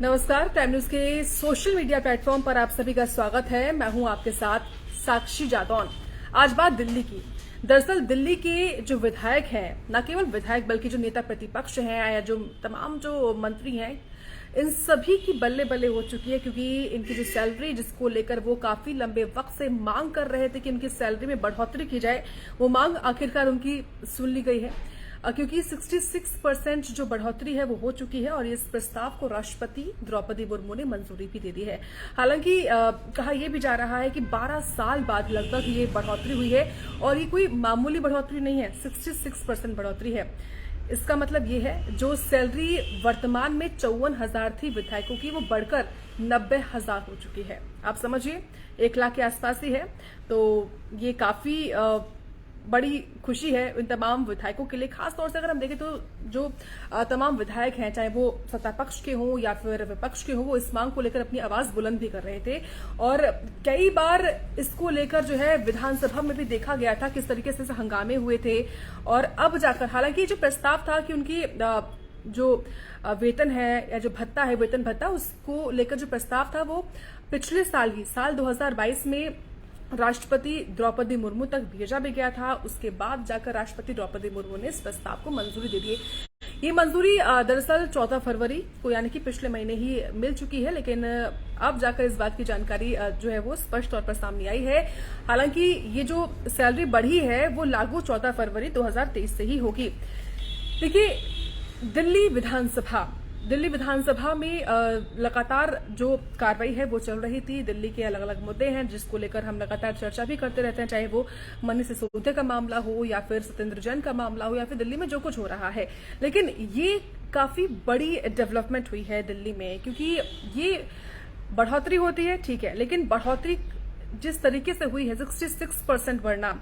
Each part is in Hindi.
नमस्कार। टाइम न्यूज के सोशल मीडिया प्लेटफॉर्म पर आप सभी का स्वागत है। मैं हूं आपके साथ साक्षी जादौन। आज बात दिल्ली की। दरअसल दिल्ली के जो विधायक हैं, न केवल विधायक बल्कि जो नेता प्रतिपक्ष हैं या जो तमाम जो मंत्री हैं, इन सभी की बल्ले बल्ले हो चुकी है, क्योंकि इनकी जो सैलरी जिसको लेकर वो काफी लंबे वक्त से मांग कर रहे थे कि उनकी सैलरी में बढ़ोतरी की जाए, वो मांग आखिरकार उनकी सुन ली गई है। क्योंकि 66% जो बढ़ोतरी है वो हो चुकी है और इस प्रस्ताव को राष्ट्रपति द्रौपदी मुर्मू ने मंजूरी भी दे दी है। हालांकि कहा यह भी जा रहा है कि 12 साल बाद लगभग ये बढ़ोतरी हुई है और ये कोई मामूली बढ़ोतरी नहीं है, 66% बढ़ोतरी है। इसका मतलब ये है जो सैलरी वर्तमान में 54,000 थी विधायकों की, वो बढ़कर 90,000 हो चुकी है। आप समझिए 1 लाख के आसपास ही है। तो ये काफी बड़ी खुशी है इन तमाम विधायकों के लिए। खास तौर से अगर हम देखें तो जो तमाम विधायक हैं, चाहे वो सत्ता पक्ष के हों या फिर विपक्ष के हों, वो इस मांग को लेकर अपनी आवाज बुलंद भी कर रहे थे और कई बार इसको लेकर जो है विधानसभा में भी देखा गया था किस तरीके से हंगामे हुए थे। और अब जाकर हालांकि जो प्रस्ताव था कि उनकी जो वेतन है या जो भत्ता है, वेतन भत्ता, उसको लेकर जो प्रस्ताव था वो पिछले साल ही साल 2022 में राष्ट्रपति द्रौपदी मुर्मू तक भेजा भी गया था। उसके बाद जाकर राष्ट्रपति द्रौपदी मुर्मू ने इस प्रस्ताव को मंजूरी दे दी। ये मंजूरी दरअसल 14 फरवरी को यानी कि पिछले महीने ही मिल चुकी है, लेकिन अब जाकर इस बात की जानकारी जो है वो स्पष्ट तौर पर सामने आई है। हालांकि ये जो सैलरी बढ़ी है वो लागू 14 फरवरी 2023 से ही होगी। देखिए, दिल्ली विधानसभा में लगातार जो कार्रवाई है वो चल रही थी। दिल्ली के अलग अलग मुद्दे हैं जिसको लेकर हम लगातार चर्चा भी करते रहते हैं, चाहे वो मनीष सिसोदिया का मामला हो या फिर सत्येंद्र जैन का मामला हो या फिर दिल्ली में जो कुछ हो रहा है। लेकिन ये काफी बड़ी डेवलपमेंट हुई है दिल्ली में, क्योंकि ये बढ़ोतरी होती है ठीक है, लेकिन बढ़ोतरी जिस तरीके से हुई है 66% बढ़ना,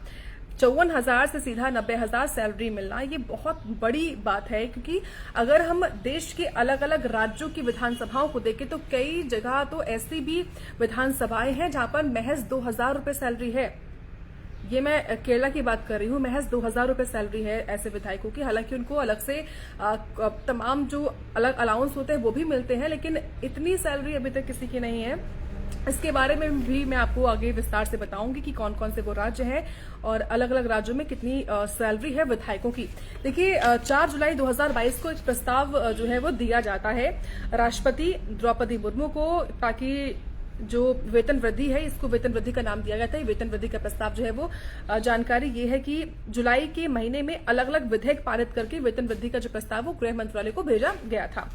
54,000 से सीधा 90,000 सैलरी मिलना, ये बहुत बड़ी बात है। क्योंकि अगर हम देश के अलग अलग राज्यों की विधानसभाओं को देखें तो कई जगह तो ऐसी भी विधानसभाएं हैं जहां पर महज 2,000 रुपए सैलरी है। ये मैं केरला की बात कर रही हूँ, महज 2,000 रुपए सैलरी है ऐसे विधायकों की। हालांकि उनको अलग से तमाम जो अलग अलाउंस होते हैं वो भी मिलते हैं, लेकिन इतनी सैलरी अभी तक किसी की नहीं है। इसके बारे में भी मैं आपको आगे विस्तार से बताऊंगी कि कौन कौन से वो राज्य हैं और अलग अलग राज्यों में कितनी सैलरी है विधायकों की। देखिए, 4 जुलाई 2022 को एक प्रस्ताव जो है वो दिया जाता है राष्ट्रपति द्रौपदी मुर्मू को, ताकि जो वेतन वृद्धि है, इसको वेतन वृद्धि का नाम दिया गया था। वेतन वृद्धि का प्रस्ताव जो है वो जानकारी ये है कि जुलाई के महीने में अलग अलग विधेयक पारित करके वेतन वृद्धि का जो प्रस्ताव वो गृह मंत्रालय को भेजा गया था।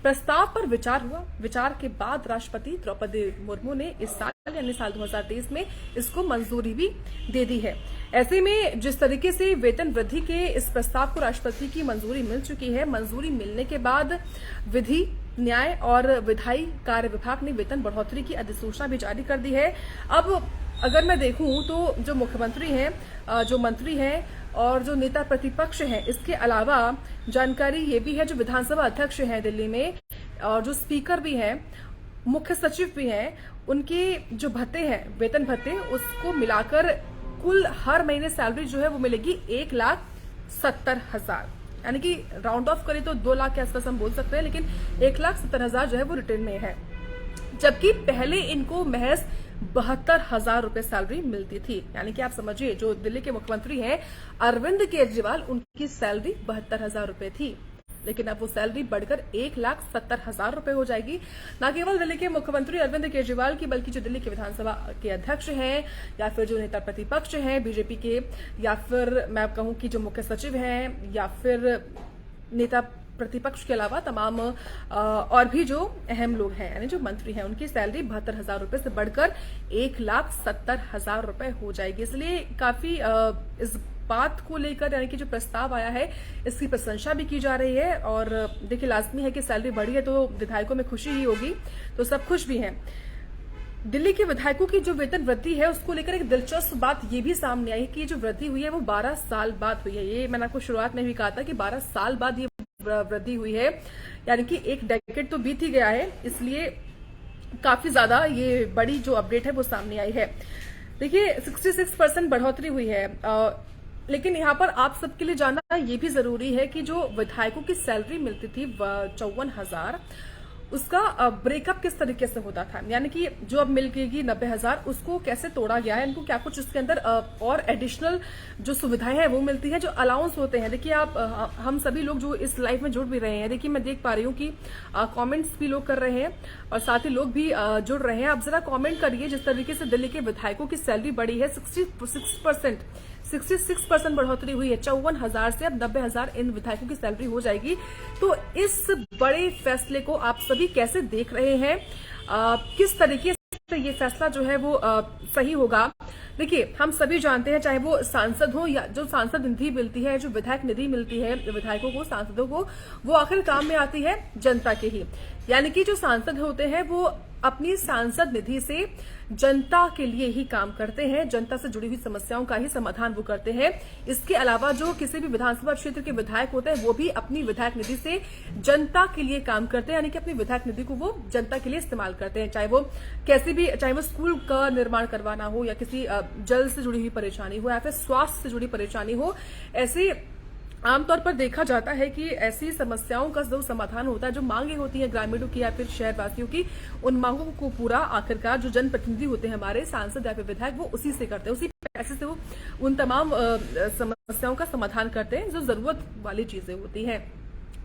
प्रस्ताव पर विचार हुआ। विचार के बाद राष्ट्रपति द्रौपदी मुर्मू ने इस साल यानी साल 2023 में इसको मंजूरी भी दे दी है। ऐसे में जिस तरीके से वेतन वृद्धि के इस प्रस्ताव को राष्ट्रपति की मंजूरी मिल चुकी है, मंजूरी मिलने के बाद विधि, न्याय और विधायी कार्य विभाग ने वेतन बढ़ोतरी की अधिसूचना भी जारी कर दी है। अब अगर मैं देखूं तो जो मुख्यमंत्री हैं, जो मंत्री हैं और जो नेता प्रतिपक्ष हैं, इसके अलावा जानकारी ये भी है जो विधानसभा अध्यक्ष हैं दिल्ली में और जो स्पीकर भी हैं, मुख्य सचिव भी हैं, उनके जो भत्ते हैं, वेतन भत्ते, उसको मिलाकर कुल हर महीने सैलरी जो है वो मिलेगी 1,70,000, यानी कि राउंड ऑफ करें तो 2 लाख के आसपास हम बोल सकते हैं, लेकिन 1,70,000 जो है वो रिटर्न में है। जबकि पहले इनको महज 72,000 रुपए सैलरी मिलती थी। यानी कि आप समझिए, जो दिल्ली के मुख्यमंत्री हैं अरविंद केजरीवाल, उनकी सैलरी 72,000 रुपए थी, लेकिन अब वो सैलरी बढ़कर 1,70,000 रुपए हो जाएगी। न केवल दिल्ली के मुख्यमंत्री अरविंद केजरीवाल की, बल्कि जो दिल्ली के विधानसभा के अध्यक्ष हैं या फिर जो नेता प्रतिपक्ष हैं बीजेपी के, या फिर मैं कहूं कि जो मुख्य सचिव हैं या फिर नेता प्रतिपक्ष के अलावा तमाम और भी जो अहम लोग हैं यानी जो मंत्री हैं, उनकी सैलरी 72,000 रुपए से बढ़कर 1,70,000 रुपए हो जाएगी। इसलिए काफी इस बात को लेकर यानी कि जो प्रस्ताव आया है इसकी प्रशंसा भी की जा रही है। और देखिए, लाजमी है कि सैलरी बढ़ी है तो विधायकों में खुशी ही होगी, तो सब खुश भी हैं। दिल्ली के विधायकों की जो वेतन वृद्धि है उसको लेकर एक दिलचस्प बात ये भी सामने आई कि जो वृद्धि हुई है वो 12 साल बाद हुई है। ये मैंने आपको शुरुआत में भी कहा था कि 12 साल बाद ये वृद्धि हुई है, यानी कि एक डेकेड तो बीत ही गया है। इसलिए काफी ज्यादा ये बड़ी जो अपडेट है वो सामने आई है। देखिए, 66% बढ़ोतरी हुई है, लेकिन यहाँ पर आप सबके लिए जानना ये भी जरूरी है कि जो विधायकों की सैलरी मिलती थी 54,000, उसका ब्रेकअप किस तरीके से होता था, यानी कि जो अब मिलेगी 90,000 उसको कैसे तोड़ा गया है, इनको क्या कुछ उसके अंदर और एडिशनल जो सुविधाएं हैं वो मिलती है, जो अलाउंस होते हैं। देखिए आप हम सभी लोग जो इस लाइफ में जुड़ भी रहे हैं, देखिए मैं देख पा रही हूँ कि कमेंट्स भी लोग कर रहे हैं और साथ ही लोग भी जुड़ रहे हैं। आप जरा कमेंट करिए, जिस तरीके से दिल्ली के विधायकों की सैलरी बढ़ी है 66% बढ़ोतरी हुई है, 54,000 से अब 90,000 इन विधायकों की सैलरी हो जाएगी। तो इस बड़े फैसले को आप सभी कैसे देख रहे हैं, किस तरीके से ये फैसला जो है वो सही होगा? देखिए हम सभी जानते हैं, चाहे वो सांसद हो या जो सांसद निधि मिलती है, जो विधायक निधि मिलती है विधायकों को, सांसदों को, वो आखिर काम में आती है जनता के ही। यानी कि जो सांसद होते हैं वो अपनी सांसद निधि से जनता के लिए ही काम करते हैं, जनता से जुड़ी हुई समस्याओं का ही समाधान वो करते हैं। इसके अलावा जो किसी भी विधानसभा क्षेत्र के विधायक होते हैं वो भी अपनी विधायक निधि से जनता के लिए काम करते हैं, यानी कि अपनी विधायक निधि को वो जनता के लिए इस्तेमाल करते हैं, चाहे वो कैसी भी, चाहे वो स्कूल का निर्माण करवाना हो या किसी जल से जुड़ी हुई परेशानी हो या फिर स्वास्थ्य से जुड़ी परेशानी हो। ऐसी आमतौर पर देखा जाता है कि ऐसी समस्याओं का जो समाधान होता है, जो मांगे होती हैं ग्रामीणों की या फिर शहरवासियों की, उन मांगों को पूरा आखिरकार जो जनप्रतिनिधि होते हैं हमारे सांसद या फिर विधायक, वो उसी से करते हैं, उसी पैसे से वो उन तमाम समस्याओं का समाधान करते हैं जो जरूरत वाली चीजें होती हैं।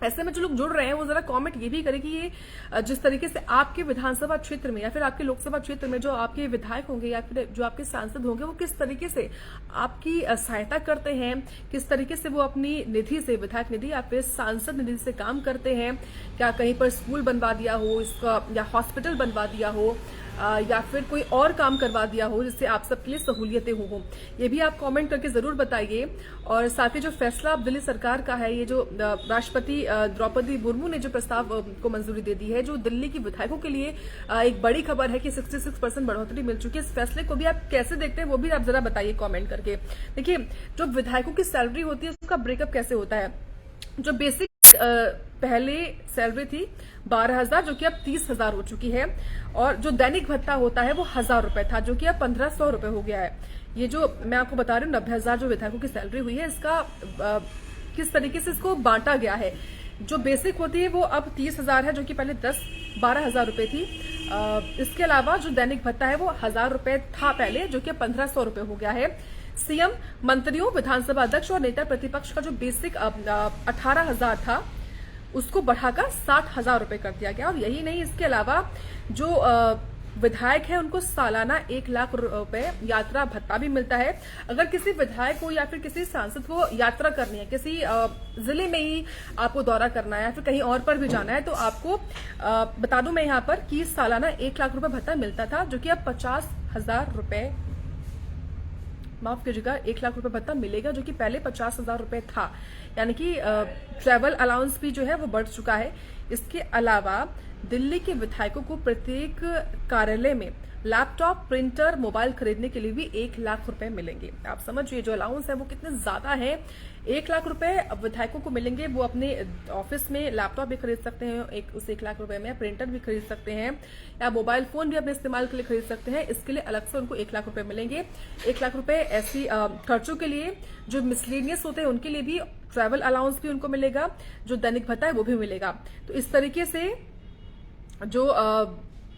ऐसे में जो लोग जुड़ रहे हैं वो जरा कमेंट ये भी करें कि ये जिस तरीके से आपके विधानसभा क्षेत्र में या फिर आपके लोकसभा क्षेत्र में जो आपके विधायक होंगे या फिर जो आपके सांसद होंगे, वो किस तरीके से आपकी सहायता करते हैं, किस तरीके से वो अपनी निधि से, विधायक निधि या फिर सांसद निधि से काम करते हैं। क्या कहीं पर स्कूल बनवा दिया हो इसका, या हॉस्पिटल बनवा दिया हो, या फिर कोई और काम करवा दिया हो जिससे आप सबके लिए सहूलियतें हो, ये भी आप कमेंट करके जरूर बताइए। और साथ ही जो फैसला अब दिल्ली सरकार का है, ये जो राष्ट्रपति द्रौपदी मुर्मू ने जो प्रस्ताव को मंजूरी दे दी है, जो दिल्ली की विधायकों के लिए एक बड़ी खबर है कि 66% बढ़ोतरी मिल चुकी है। इस फैसले को भी आप कैसे देखते हैं वो भी आप जरा बताइए कॉमेंट करके। देखिए जो विधायकों की सैलरी होती है उसका ब्रेकअप कैसे होता है। जो बेसिक पहले सैलरी थी 12,000 जो कि अब 30,000 हो चुकी है, और जो दैनिक भत्ता होता है वो 1,000 रुपए था जो कि अब 1,500 रुपए हो गया है। ये जो मैं आपको बता रही हूँ 90,000 जो विधायकों की सैलरी हुई है, इसका किस तरीके से इसको बांटा गया है। जो बेसिक होती है वो अब 30,000 है जो कि पहले 12,000 रुपए थी। इसके अलावा जो दैनिक भत्ता है वो 1,000 रुपए था पहले, जो कि 1,500 रुपए हो गया है। सीएम, मंत्रियों, विधानसभा अध्यक्ष और नेता प्रतिपक्ष का जो बेसिक 18,000 था उसको बढ़ाकर 60,000 रुपए कर दिया गया। और यही नहीं, इसके अलावा जो विधायक है उनको सालाना 1 लाख रुपए यात्रा भत्ता भी मिलता है। अगर किसी विधायक को या फिर किसी सांसद को यात्रा करनी है, किसी जिले में ही आपको दौरा करना है या फिर कहीं और पर भी जाना है, तो आपको बता दूं मैं यहाँ पर कि सालाना 1 लाख रुपए भत्ता मिलता था, जो कि अब 50,000 रुपए, माफ कीजिएगा, 1 लाख रुपए भत्ता मिलेगा, जो कि पहले 50,000 रुपए था। यानी कि ट्रैवल अलाउंस भी जो है वो बढ़ चुका है। इसके अलावा दिल्ली के विधायकों को प्रत्येक कार्यालय में लैपटॉप, प्रिंटर, मोबाइल खरीदने के लिए भी 1 लाख रुपए मिलेंगे। आप समझिए जो अलाउंस है वो कितने ज्यादा है। 1 लाख रुपए विधायकों को मिलेंगे, वो अपने ऑफिस में लैपटॉप भी खरीद सकते हैं उस 1 लाख रुपए में, प्रिंटर भी खरीद सकते हैं या मोबाइल फोन भी अपने इस्तेमाल के लिए खरीद सकते हैं। इसके लिए अलग से उनको 1 लाख रुपए मिलेंगे। 1 लाख रुपए ऐसी खर्चों के लिए जो मिसलेनियस होते हैं उनके लिए भी, ट्रैवल अलाउंस भी उनको मिलेगा, जो दैनिक भत्ता है वो भी मिलेगा। तो इस तरीके से जो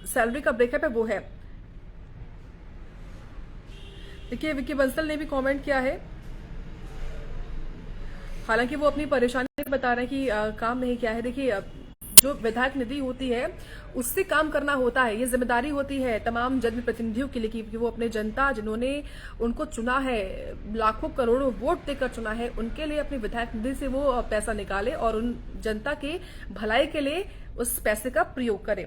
सैलरी का ब्रेकअप है वो है। देखिए विकी बंसल ने भी कमेंट किया है, हालांकि वो अपनी परेशानी बता रहे हैं कि काम नहीं किया है। देखिए जो विधायक निधि होती है उससे काम करना होता है, ये जिम्मेदारी होती है तमाम जनप्रतिनिधियों के लिए कि वो अपने जनता जिन्होंने उनको चुना है, लाखों करोड़ों वोट देकर चुना है, उनके लिए अपनी विधायक निधि से वो पैसा निकाले और उन जनता के भलाई के लिए उस पैसे का प्रयोग करें।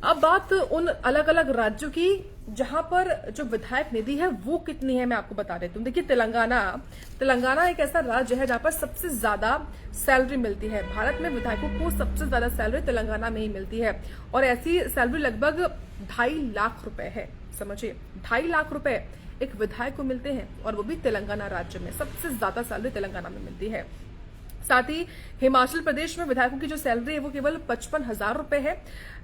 अब बात उन अलग अलग राज्यों की जहां पर जो विधायक निधि है वो कितनी है, मैं आपको बता देती हूँ। देखिए तेलंगाना एक ऐसा राज्य है जहां पर सबसे ज्यादा सैलरी मिलती है। भारत में विधायकों को सबसे ज्यादा सैलरी तेलंगाना में ही मिलती है, और ऐसी सैलरी लगभग 2.5 लाख रुपए है। समझिए 2.5 लाख रुपए एक विधायक को मिलते हैं, और वो भी तेलंगाना राज्य में सबसे ज्यादा सैलरी तेलंगाना में मिलती है। साथ ही हिमाचल प्रदेश में विधायकों की जो सैलरी है वो केवल 55,000 रुपए है।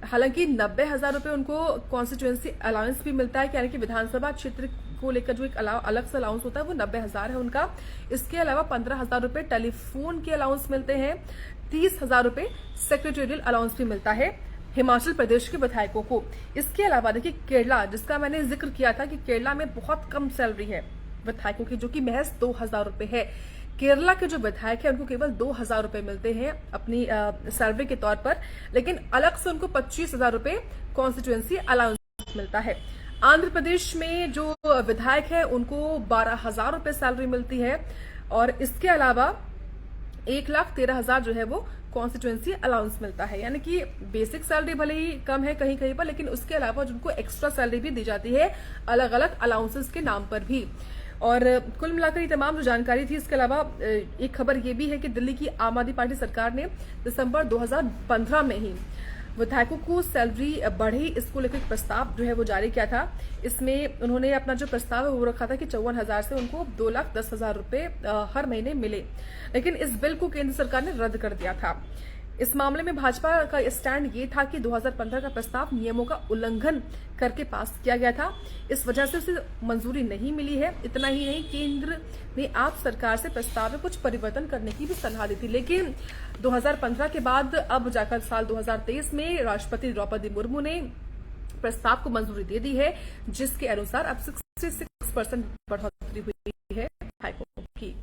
हालांकि 90,000 रुपए उनको कॉन्स्टिट्यूएंसी अलाउंस भी मिलता है, यानी कि विधानसभा क्षेत्र को लेकर जो एक अलग से अलाउंस होता है वो 90,000 है उनका। इसके अलावा 15,000 रुपए टेलीफोन के अलाउंस मिलते हैं, 30,000 रुपए सेक्रेटोरियल अलाउंस भी मिलता है। हिमाचल प्रदेश के विधायकों को। इसके अलावा देखिए केरला, जिसका मैंने जिक्र किया था कि केरला में बहुत कम सैलरी है विधायकों की, जो कि महज 2,000 रुपए है। केरला के जो विधायक है उनको केवल 2,000 रुपए मिलते हैं अपनी सैलरी के तौर पर, लेकिन अलग से उनको 25,000 रुपए कॉन्स्टिट्यूएंसी अलाउंस मिलता है। आंध्र प्रदेश में जो विधायक है उनको 12,000 रुपए सैलरी मिलती है, और इसके अलावा 1,13,000 जो है वो कॉन्स्टिट्यूएंसी अलाउंस मिलता है। यानी कि बेसिक सैलरी भले ही कम है कहीं कहीं पर, लेकिन उसके अलावा जिनको एक्स्ट्रा सैलरी भी दी जाती है अलग अलग अलाउंसेस के नाम पर भी। और कुल मिलाकर ये तमाम जो जानकारी थी। इसके अलावा एक खबर ये भी है कि दिल्ली की आम आदमी पार्टी सरकार ने दिसंबर 2015 में ही विधायकों को सैलरी बढ़े, इसको लेकर एक प्रस्ताव जो है वो जारी किया था। इसमें उन्होंने अपना जो प्रस्ताव है वो रखा था कि 54,000 से उनको 2,10,000 रुपए हर महीने मिले, लेकिन इस बिल को केंद्र सरकार ने रद्द कर दिया था। इस मामले में भाजपा का स्टैंड ये था कि 2015 का प्रस्ताव नियमों का उल्लंघन करके पास किया गया था, इस वजह से उसे मंजूरी नहीं मिली है। इतना ही नहीं, केंद्र ने आप सरकार से प्रस्ताव में कुछ परिवर्तन करने की भी सलाह दी थी, लेकिन 2015 के बाद अब जाकर साल 2023 में राष्ट्रपति द्रौपदी मुर्मू ने प्रस्ताव को मंजूरी दे दी है, जिसके अनुसार अब 66% बढ़ोतरी हुई है विधायकों की।